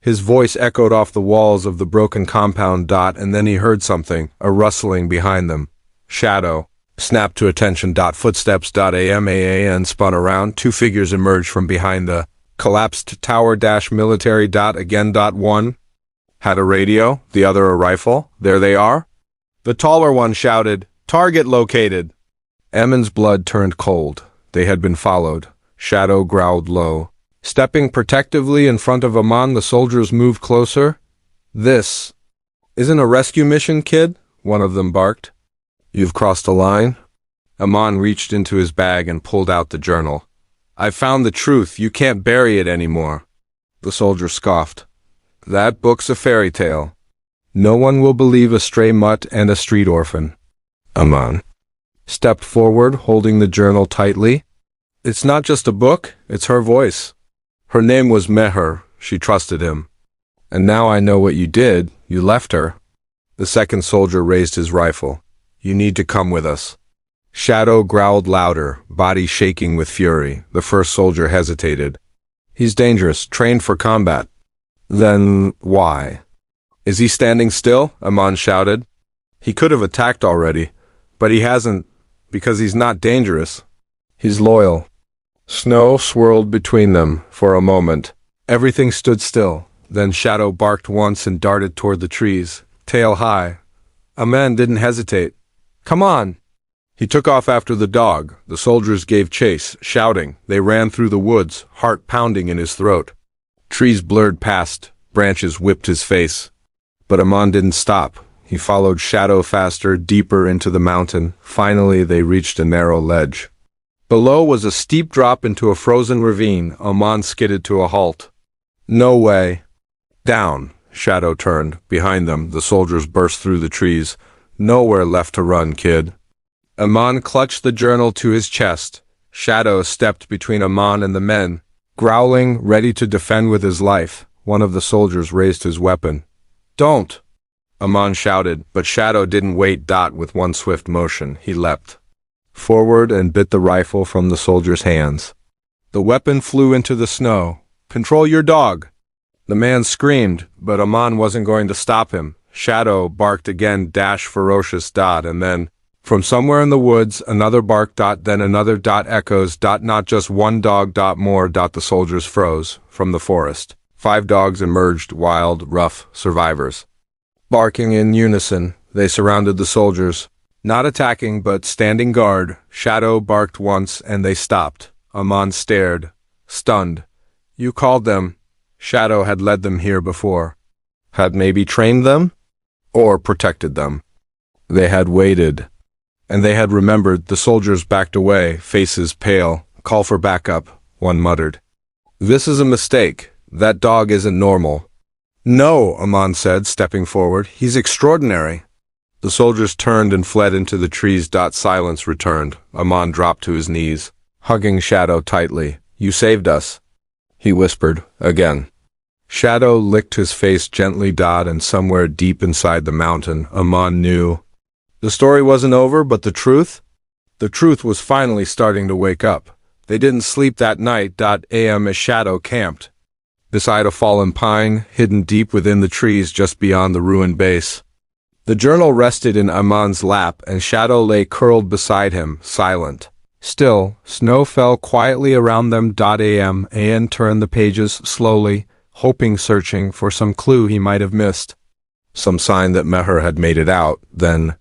His voice echoed off the walls of the broken compound. And then he heard something, a rustling behind them. Shadow. Snapped to attention. Footsteps. AMAAN spun around. Two figures emerged from behind the collapsed tower. Military. Again. One had a radio, the other a rifle. There they are. The taller one shouted, "Target located." Emon's blood turned cold. They had been followed. Shadow growled low. Stepping protectively in front of Amon, the soldiers moved closer. "This isn't a rescue mission, kid," one of them barked. "You've crossed a line." Amon reached into his bag and pulled out the journal. "I've found the truth. You can't bury it anymore." The soldier scoffed. "That book's a fairy tale. No one will believe a stray mutt and a street orphan." Amon stepped forward, holding the journal tightly. "It's not just a book, it's her voice. Her name was Meher. She trusted him. And now I know what you did. You left her." The second soldier raised his rifle. "You need to come with us." Shadow growled louder, body shaking with fury. The first soldier hesitated. "He's dangerous, trained for combat." "Then why?" "Is he standing still?" Amon shouted. "He could have attacked already, but he hasn't, because he's not dangerous. He's loyal." Snow swirled between them for a moment. Everything stood still. Then Shadow barked once and darted toward the trees, tail high. Amon didn't hesitate. "Come on!" He took off after the dog. The soldiers gave chase, shouting. They ran through the woods, heart pounding in his throat. Trees blurred past, branches whipped his face. But Amon didn't stop. He followed Shadow faster, deeper into the mountain. Finally, they reached a narrow ledge. Below was a steep drop into a frozen ravine. Amon skidded to a halt. "No way." "Down." Shadow turned. Behind them, the soldiers burst through the trees. "Nowhere left to run, kid." Amon clutched the journal to his chest. Shadow stepped between Amon and the men, growling, ready to defend with his life. One of the soldiers raised his weapon. "Don't!" Amon shouted, but Shadow didn't wait. With one swift motion, he leapt forward and bit the rifle from the soldier's hands. The weapon flew into the snow. "Control your dog!" The man screamed, but Amon wasn't going to stop him. Shadow barked again, ferocious. And then, from somewhere in the woods, another bark. Then another. Echoes. Not just one dog. More. The soldiers froze. From the forest, 5 dogs emerged, wild, rough survivors. Barking in unison, they surrounded the soldiers. Not attacking, but standing guard. Shadow barked once, and they stopped. Amon stared, stunned. "You called them." Shadow had led them here before. Had maybe trained them? Or protected them. They had waited. And they had remembered. The soldiers backed away, faces pale. "Call for backup," one muttered. "This is a mistake. That dog isn't normal." "No," Amon said, stepping forward. "He's extraordinary." The soldiers turned and fled into the trees. Silence returned. Amon dropped to his knees, hugging Shadow tightly. "You saved us," he whispered, again. Shadow licked his face gently. And somewhere deep inside the mountain, Amon knew. The story wasn't over, but the truth? The truth was finally starting to wake up. They didn't sleep that night. As Shadow camped beside a fallen pine, hidden deep within the trees just beyond the ruined base. The journal rested in Amon's lap, and Shadow lay curled beside him, silent. Still, snow fell quietly around them. An turned the pages slowly, hoping, searching for some clue he might have missed. Some sign that Meher had made it out. Then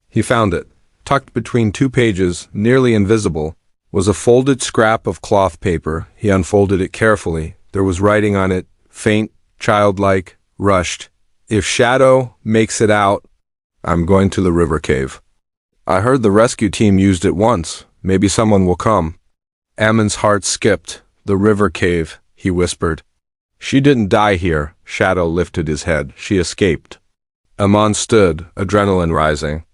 he found it. Tucked between 2 pages, nearly invisible, was a folded scrap of cloth paper. He unfolded it carefully. There was writing on it, faint, childlike, rushed. "If Shadow makes it out, I'm going to the river cave. I heard the rescue team used it once. Maybe someone will come." Amon's heart skipped. "The river cave," he whispered. "She didn't die here." Shadow lifted his head. "She escaped." Amon stood, adrenaline rising.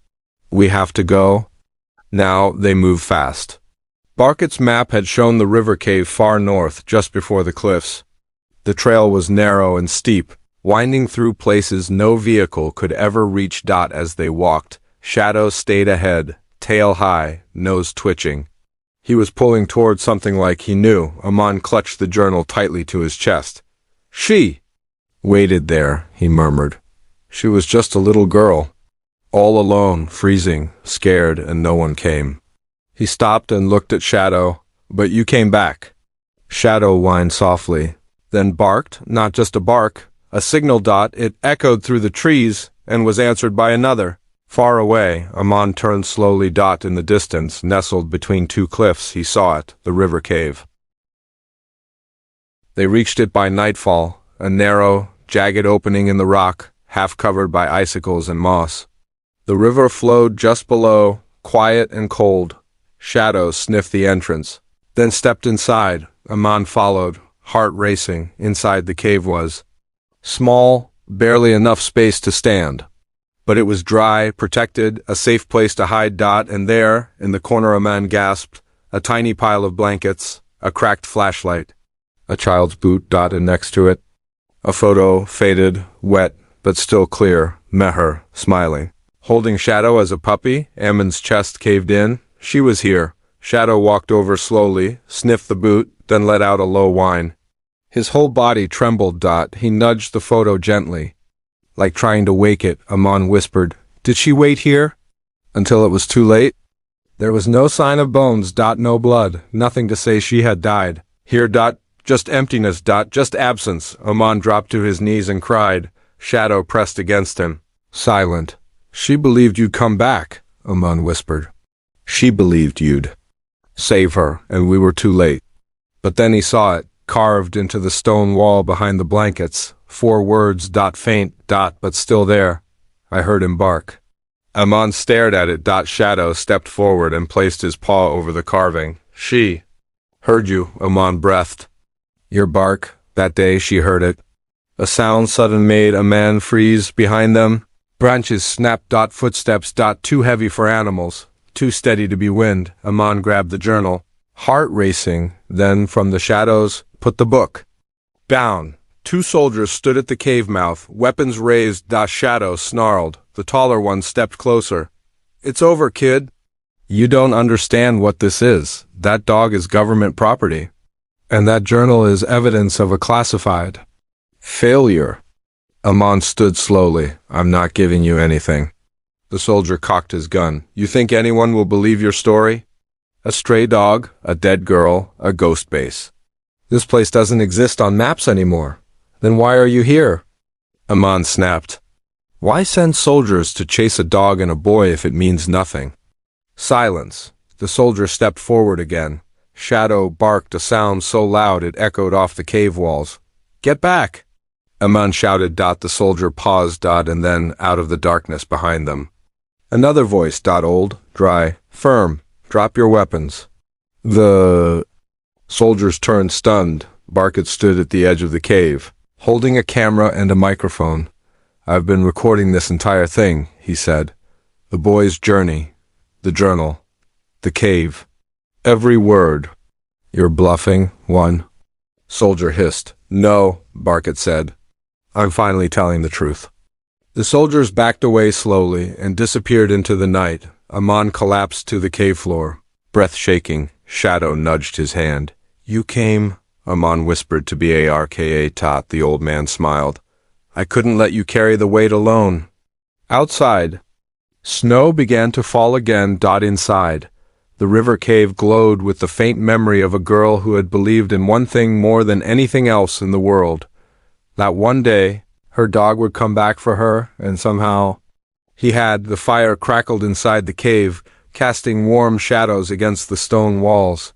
"We have to go?" Now they moved fast. Barkett's map had shown the river cave far north, just before the cliffs. The trail was narrow and steep, winding through places no vehicle could ever reach. As they walked, Shadow stayed ahead, tail high, nose twitching. He was pulling toward something like he knew. Amon clutched the journal tightly to his chest. "She!" Waited there, he murmured. She was just a little girl. All alone, freezing, scared, and no one came. He stopped and looked at Shadow. But you came back. Shadow whined softly, then barked, not just a bark, a signal dot. It echoed through the trees and was answered by another. Far away, Amon turned slowly. Dot in the distance, nestled between two cliffs, he saw it, the river cave. They reached it by nightfall, a narrow, jagged opening in the rock, half covered by icicles and moss. The river flowed just below, quiet and cold. Shadow sniffed the entrance, then stepped inside. Amon followed, heart racing. Inside the cave was small, barely enough space to stand. But it was dry, protected, a safe place to hide. Dot, and there, in the corner, a man gasped, a tiny pile of blankets, a cracked flashlight, a child's boot. Dot, and next to it, a photo, faded, wet, but still clear. Meher, smiling, holding Shadow as a puppy. Amon's chest caved in. She was here. Shadow walked over slowly, sniffed the boot, then let out a low whine. His whole body trembled. Dot, he nudged the photo gently. Like trying to wake it, Amon whispered, "Did she wait here?" Until it was too late? There was no sign of bones. Dot, no blood, nothing to say she had died. Here. Dot, just emptiness. Dot, just absence. Amon dropped to his knees and cried. Shadow pressed against him, silent. She believed you'd come back, Amon whispered. She believed you'd save her, and we were too late. But then he saw it, carved into the stone wall behind the blankets. 4 words. Dot, faint. Dot, but still there. I heard him bark. Amon stared at it. Dot, Shadow stepped forward and placed his paw over the carving. She heard you, Amon breathed. Your bark. That day she heard it. A sound sudden made a man freeze behind them. Branches snapped. Dot, footsteps. Dot, too heavy for animals, too steady to be wind. Amon grabbed the journal, heart racing. Then from the shadows, put the book down. 2 soldiers stood at the cave mouth, weapons raised. Dot, Shadow snarled. The taller one stepped closer. It's over, kid. You don't understand what this is. That dog is government property. And that journal is evidence of a classified failure. Amon stood slowly. I'm not giving you anything. The soldier cocked his gun. You think anyone will believe your story? A stray dog, a dead girl, a ghost base. This place doesn't exist on maps anymore. Then why are you here? Amon snapped. Why send soldiers to chase a dog and a boy if it means nothing? Silence. The soldier stepped forward again. Shadow barked, a sound so loud it echoed off the cave walls. Get back! Amon shouted. Dot, the soldier paused. Dot, and then out of the darkness behind them, another voice. Dot, old, dry, firm. Drop your weapons. The soldiers turned, stunned. Barkett stood at the edge of the cave, holding a camera and a microphone. I've been recording this entire thing, he said. The boy's journey, the journal, the cave. Every word. You're bluffing, one soldier hissed. No, Barkett said. I'm finally telling the truth. The soldiers backed away slowly and disappeared into the night. Amon collapsed to the cave floor, breath shaking. Shadow nudged his hand. You came, Amon whispered to Barka Tot. The old man smiled. I couldn't let you carry the weight alone. Outside, snow began to fall again. Dot, inside, the river cave glowed with the faint memory of a girl who had believed in one thing more than anything else in the world. That one day, her dog would come back for her, and somehow he had. The fire crackled inside the cave, casting warm shadows against the stone walls.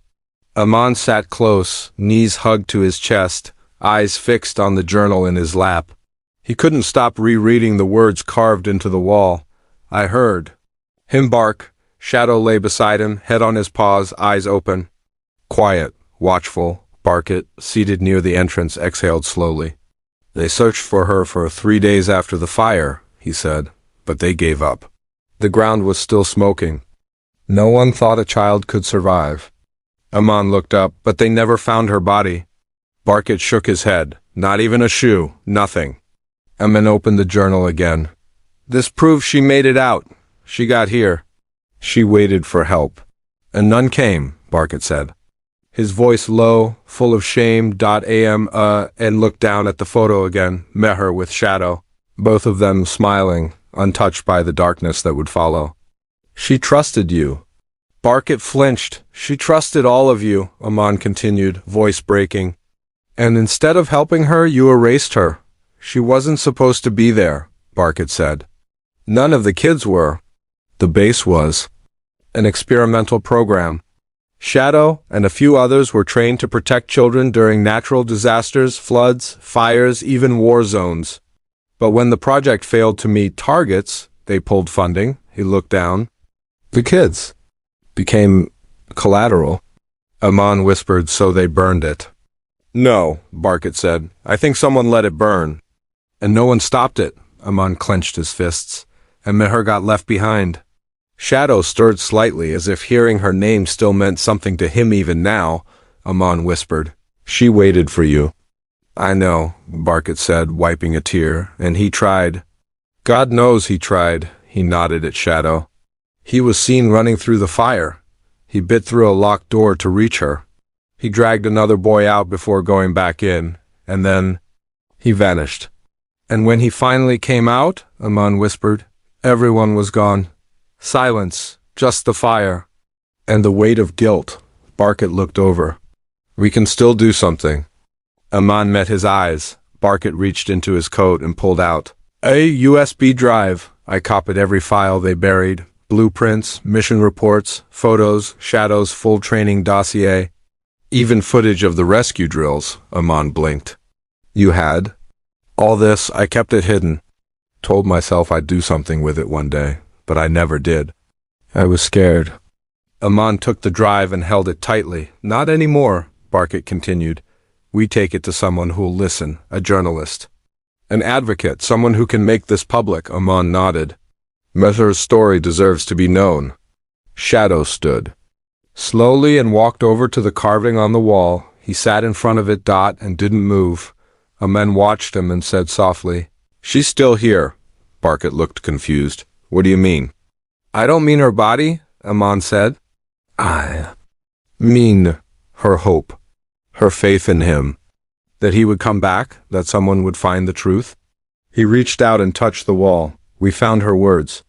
Amon sat close, knees hugged to his chest, eyes fixed on the journal in his lap. He couldn't stop rereading the words carved into the wall. I heard him bark. Shadow lay beside him, head on his paws, eyes open. Quiet, watchful. Barkett, seated near the entrance, exhaled slowly. They searched for her for 3 days after the fire, he said, but they gave up. The ground was still smoking. No one thought a child could survive. Amon looked up, but they never found her body. Barkett shook his head. Not even a shoe, nothing. Amon opened the journal again. This proves she made it out. She got here. She waited for help. And none came, Barkett said. His voice low, full of shame. And looked down at the photo again, Meher with Shadow, both of them smiling, untouched by the darkness that would follow. She trusted you. Barkett flinched. She trusted all of you, Aman continued, voice breaking. And instead of helping her, you erased her. She wasn't supposed to be there, Barkett said. None of the kids were. The base was. An experimental program. Shadow and a few others were trained to protect children during natural disasters, floods, fires, even war zones. But when the project failed to meet targets, they pulled funding. He looked down. The kids became collateral. Aman whispered, so they burned it. No, Barkett said. I think someone let it burn. And no one stopped it. Aman clenched his fists, and Meher got left behind. Shadow stirred slightly, as if hearing her name still meant something to him even now. Aman whispered. She waited for you. I know, Barkett said, wiping a tear, and he tried. God knows he tried, he nodded at Shadow. He was seen running through the fire. He bit through a locked door to reach her. He dragged another boy out before going back in, and then he vanished. And when he finally came out, Aman whispered, everyone was gone. Silence, just the fire. And the weight of guilt. Barkett looked over. We can still do something. Aman met his eyes. Barkett reached into his coat and pulled out a USB drive. I copied every file they buried. Blueprints, mission reports, photos, Shadow's full training dossier. Even footage of the rescue drills, Aman blinked. You had? All this, I kept it hidden. Told myself I'd do something with it one day, but I never did. I was scared. Aman took the drive and held it tightly. Not anymore, Barkett continued. We take it to someone who'll listen, a journalist. An advocate, someone who can make this public, Aman nodded. Meher's story deserves to be known. Shadow stood. Slowly and walked over to the carving on the wall. He sat in front of it, and didn't move. Aman watched him and said softly, She's still here. Barkett looked confused. What do you mean? I don't mean her body, Aman said. I mean her hope, her faith in him, that he would come back, that someone would find the truth. He reached out and touched the wall. We found her words.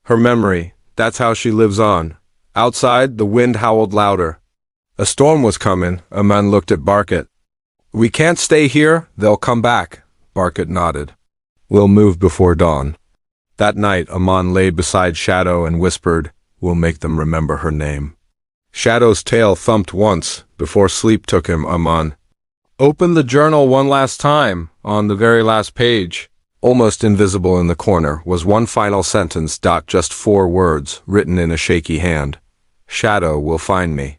Her memory, that's how she lives on. Outside, the wind howled louder. A storm was coming. Aman looked at Barkett. We can't stay here, they'll come back. Barkett nodded. We'll move before dawn. That night, Aman lay beside Shadow and whispered, We'll make them remember her name. Shadow's tail thumped once, before sleep took him. Aman. Open the journal one last time, on the very last page. Almost invisible in the corner was one final sentence. Just 4 words, written in a shaky hand. Shadow will find me.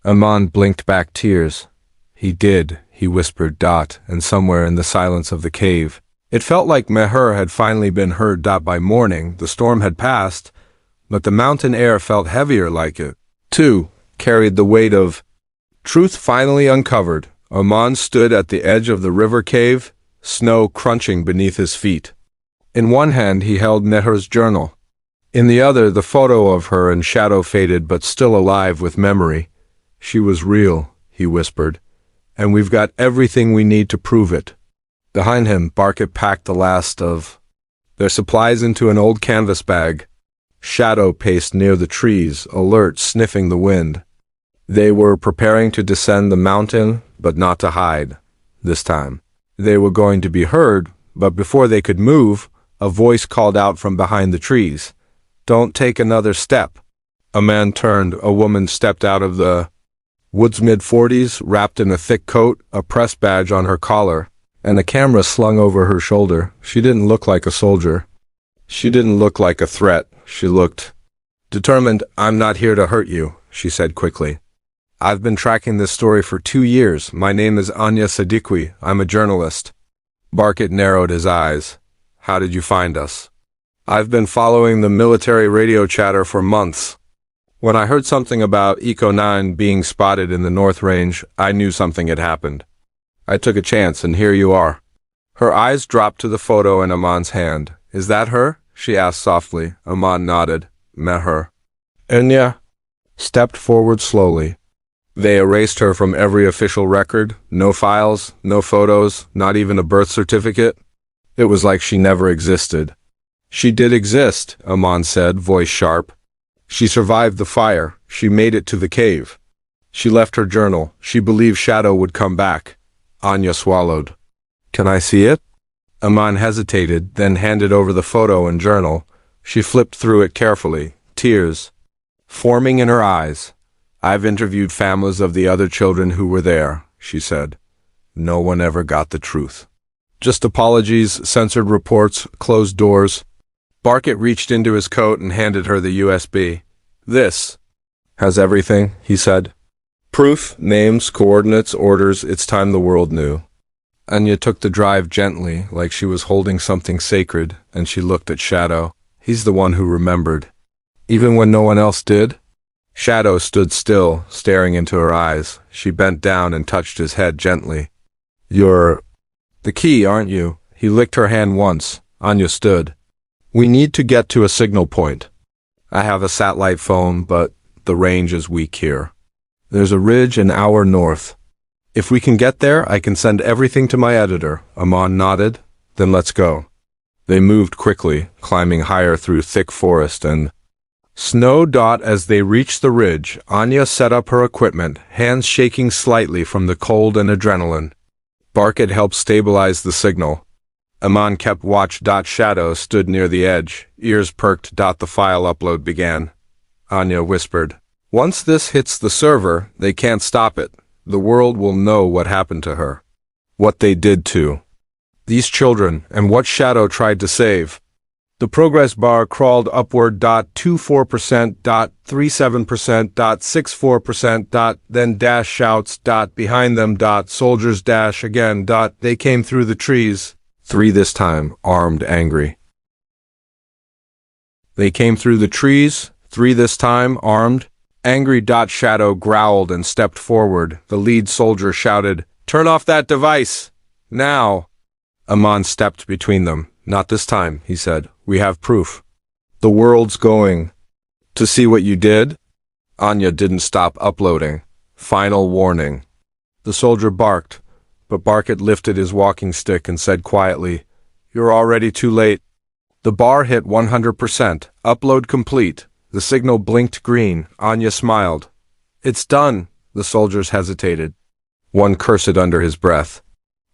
Aman blinked back tears. He did, he whispered. And somewhere in the silence of the cave, it felt like Meher had finally been heard. By morning, the storm had passed, but the mountain air felt heavier, like it, too, carried the weight of truth finally uncovered. Aman stood at the edge of the river cave, snow crunching beneath his feet. In one hand he held Meher's journal. In the other, the photo of her and Shadow, faded but still alive with memory. She was real, he whispered, and we've got everything we need to prove it. Behind him, Barkett packed the last of their supplies into an old canvas bag. Shadow paced near the trees, alert, sniffing the wind. They were preparing to descend the mountain, but not to hide. This time. They were going to be heard, but before they could move, a voice called out from behind the trees. Don't take another step. A man turned. A woman stepped out of the woods, mid-40s, wrapped in a thick coat, a press badge on her collar, and a camera slung over her shoulder. She didn't look like a soldier. She didn't look like a threat. She looked determined. I'm not here to hurt you, she said quickly. I've been tracking this story for 2 years. My name is Anya Sadiqui. I'm a journalist. Barkett narrowed his eyes. How did you find us? I've been following the military radio chatter for months. When I heard something about Eco 9 being spotted in the North Range, I knew something had happened. I took a chance, and here you are. Her eyes dropped to the photo in Aman's hand. Is that her? She asked softly. Aman nodded. Meher. Anya stepped forward slowly. They erased her from every official record, no files, no photos, not even a birth certificate. It was like she never existed. She did exist, Amon said, voice sharp. She survived the fire. She made it to the cave. She left her journal. She believed Shadow would come back. Anya swallowed. Can I see it? Amon hesitated, then handed over the photo and journal. She flipped through it carefully, tears forming in her eyes. I've interviewed families of the other children who were there, she said. No one ever got the truth. Just apologies, censored reports, closed doors. Barkett reached into his coat and handed her the USB. This has everything, he said. Proof, names, coordinates, orders, it's time the world knew. Anya took the drive gently, like she was holding something sacred, and she looked at Shadow. He's the one who remembered. Even when no one else did? Shadow stood still, staring into her eyes. She bent down and touched his head gently. You're the key, aren't you? He licked her hand once. Anya stood. We need to get to a signal point. I have a satellite phone, but the range is weak here. There's a ridge an hour north. If we can get there, I can send everything to my editor. Amon nodded. Then let's go. They moved quickly, climbing higher through thick forest and snow. As they reached the ridge, Anya set up her equipment, hands shaking slightly from the cold and adrenaline. Barkett helped stabilize the signal. Amon kept watch. Shadow stood near the edge, ears perked. The file upload began. Anya whispered, Once this hits the server, they can't stop it. The world will know what happened to her. What they did to these children, and what Shadow tried to save. The progress bar crawled upward. 24%, 37%, 64%, then dash shouts. Behind them. Soldiers dash again. They came through the trees. 3 this time, armed, angry. They came through the trees. 3 this time, armed, angry. Shadow growled and stepped forward. The lead soldier shouted, Turn off that device! Now! Amon stepped between them. Not this time, he said. We have proof. The world's going to see what you did? Anya didn't stop uploading. Final warning. The soldier barked, but Barkett lifted his walking stick and said quietly, You're already too late. The bar hit 100%. Upload complete. The signal blinked green. Anya smiled. It's done. The soldiers hesitated. One cursed under his breath.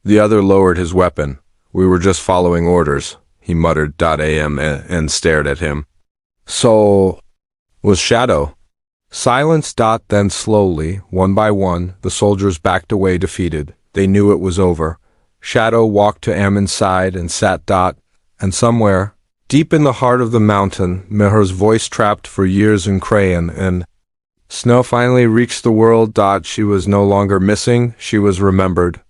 The other lowered his weapon. We were just following orders, he muttered. And stared at him. So was Shadow. Silence. Then slowly, one by one, the soldiers backed away defeated. They knew it was over. Shadow walked to Amon's side and sat. And somewhere, deep in the heart of the mountain, Meher's voice trapped for years in crayon and snow finally reached the world. She was no longer missing, she was remembered.